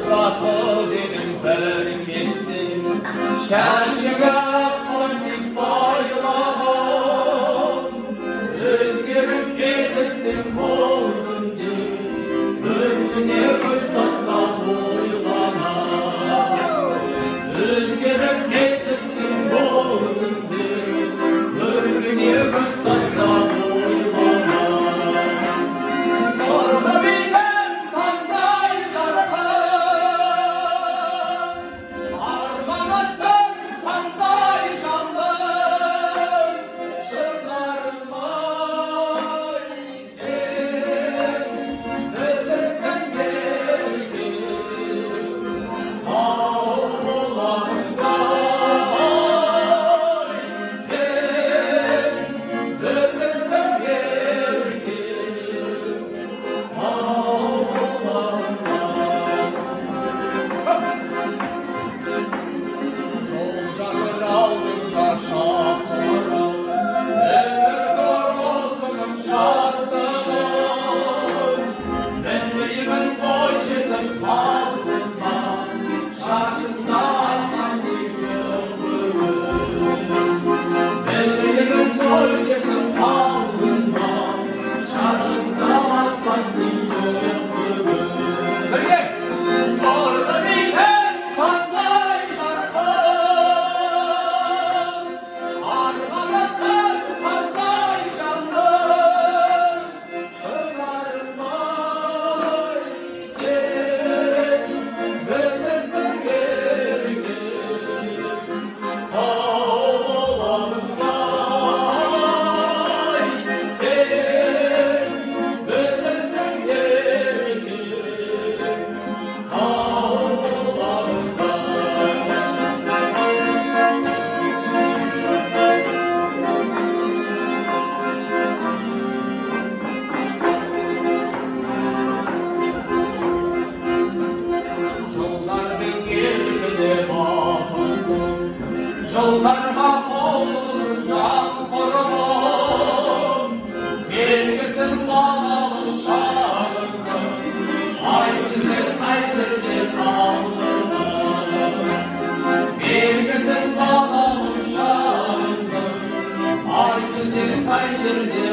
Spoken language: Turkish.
Sakız edin ben kestim Şerşime akmatik bayılağım Özgürüm kedesin boğdundu Öldüne kıstasla boylana Özgürüm kedesin boğdundu Öldüne kıstasla boylana Orada bilmem tanday zarata Yollarıma olur can korumam Bilgisin bağlı şarkı Ayrıcı aldırma Bilgisin bağlı şarkı Ayrıcı